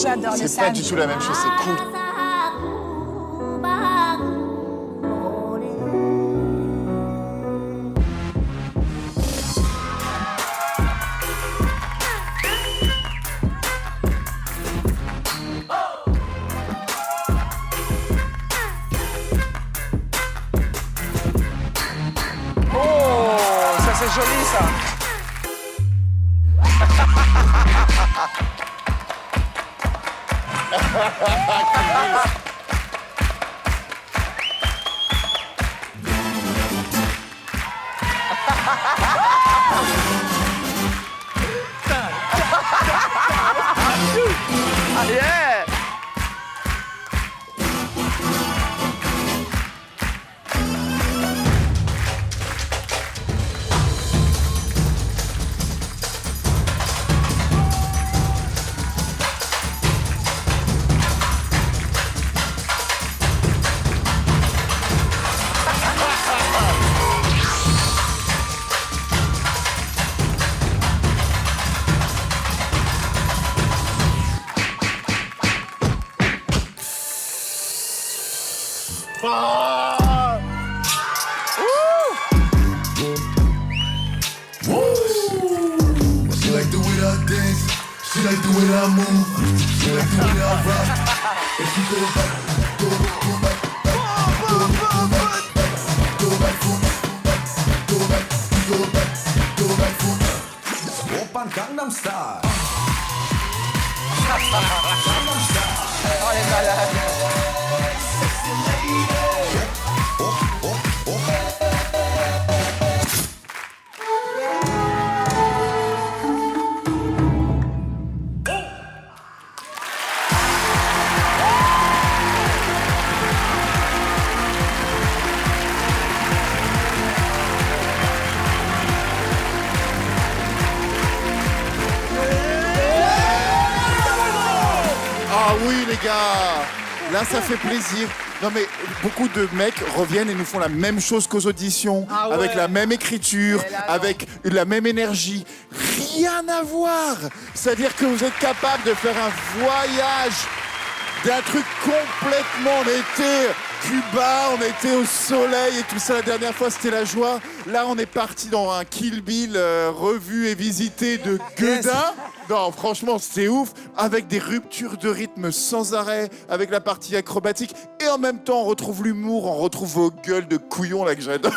J'adore le C'est pas du tout la même chose, c'est cool. Oh, ça c'est joli ça. Yeah. She like the way that I dance. She like the way that I move. She like the way that I rock. And she go back, go back, go back, go back, go back, go back, go back, go back, go back. Oppan Gangnam Style. Gangnam Style. Oh les malades. Sexy lady. Ah oui les gars, là ça fait plaisir. Non mais beaucoup de mecs reviennent et nous font la même chose qu'aux auditions, avec la même écriture, avec la même énergie. Rien à voir. C'est-à-dire que vous êtes capable de faire un voyage d'un truc complètement... On était Cuba, on était au soleil et tout ça. La dernière fois, c'était la joie. Là, on est parti dans un Kill Bill revu et visité de Guedin. Non, franchement, c'était ouf. Avec des ruptures de rythme sans arrêt, avec la partie acrobatique. Et en même temps, on retrouve l'humour, on retrouve vos gueules de couillons là que j'adore.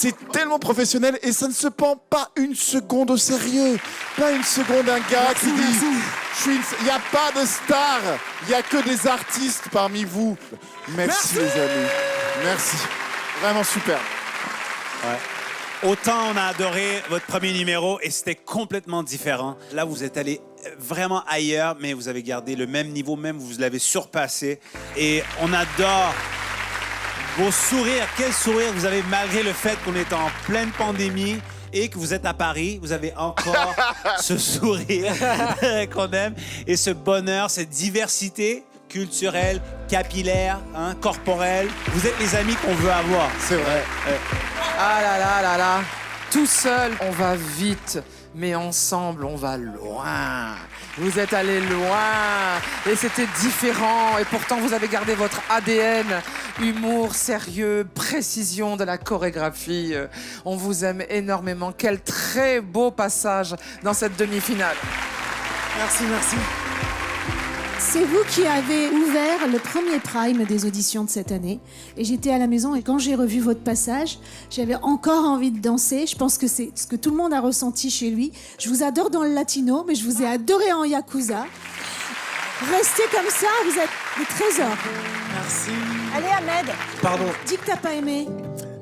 C'est tellement professionnel et ça ne se prend pas une seconde au sérieux. Pas une seconde un gars qui dit... Il n'y a pas de star, il n'y a que des artistes parmi vous. Merci les amis, merci. Vraiment super. Ouais. Autant on a adoré votre premier numéro et c'était complètement différent. Là, vous êtes allé vraiment ailleurs, mais vous avez gardé le même niveau, même vous l'avez surpassé. Et on adore vos sourires. Quel sourire vous avez malgré le fait qu'on est en pleine pandémie et que vous êtes à Paris. Vous avez encore ce sourire qu'on aime et ce bonheur, cette diversité culturelle, capillaire, hein, corporelle. Vous êtes les amis qu'on veut avoir. C'est vrai. Ah là là là là. Tout seul, on va vite, mais ensemble, on va loin. Vous êtes allés loin et c'était différent. Et pourtant, vous avez gardé votre ADN. Humour, sérieux, précision de la chorégraphie. On vous aime énormément. Quel très beau passage dans cette demi-finale. Merci, merci. C'est vous qui avez ouvert le premier prime des auditions de cette année. Et j'étais à la maison et quand j'ai revu votre passage, j'avais encore envie de danser. Je pense que c'est ce que tout le monde a ressenti chez lui. Je vous adore dans le latino, mais je vous ai adoré en Yakuza. Restez comme ça, vous êtes des trésors. Merci. Allez Ahmed, Pardon. dis que t'as pas aimé.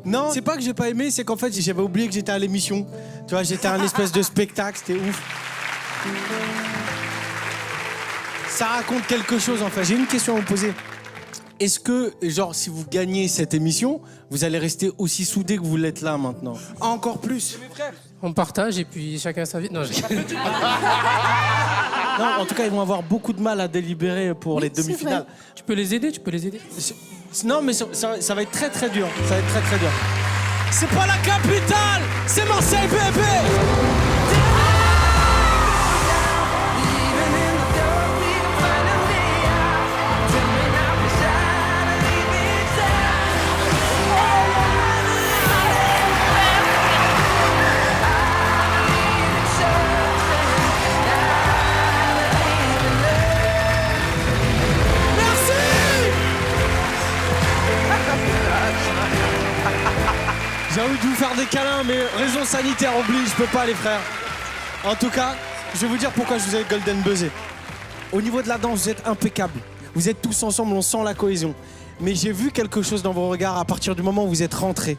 Non, c'est pas que j'ai pas aimé, c'est qu'en fait, j'avais oublié que j'étais à l'émission. Tu vois, j'étais à un espèce de spectacle, c'était ouf. Ça raconte quelque chose, en fait. J'ai une question à vous poser. Est-ce que, genre, si vous gagnez cette émission, vous allez rester aussi soudés que vous l'êtes là, maintenant? Encore plus. On partage et puis chacun sa vie. Non, Non, en tout cas, ils vont avoir beaucoup de mal à délibérer pour les demi-finales. Tu peux les aider, tu peux les aider. Non, mais ça va être très très dur. Ça va être très très dur. C'est pas la capitale, c'est Marseille, bébé. J'ai envie de vous faire des câlins, mais raison sanitaire oblige, je peux pas les frères. En tout cas, je vais vous dire pourquoi je vous ai golden buzzé. Au niveau de la danse, vous êtes impeccables. Vous êtes tous ensemble, on sent la cohésion. Mais j'ai vu quelque chose dans vos regards à partir du moment où vous êtes rentrés.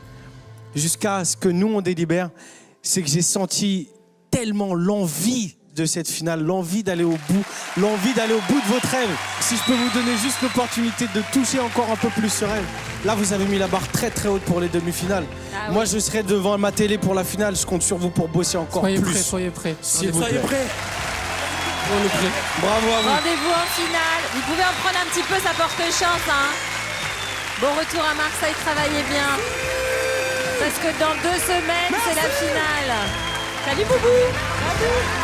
Jusqu'à ce que nous, on délibère, c'est que j'ai senti tellement l'envie de cette finale, l'envie d'aller au bout, l'envie d'aller au bout de votre rêve. Si je peux vous donner juste l'opportunité de toucher encore un peu plus ce rêve. Là, vous avez mis la barre très très haute pour les demi-finales. Ah, Moi, je serai devant ma télé pour la finale. Je compte sur vous pour bosser encore Soyez plus. prêts, soyez prêts. S'il vous plaît. prêts. On est prêts. Bravo à vous. Rendez-vous en finale. Vous pouvez en prendre un petit peu, ça porte chance. Hein. Bon retour à Marseille, travaillez bien. Parce que dans 2 semaines, c'est la finale. Salut Boubou. Salut.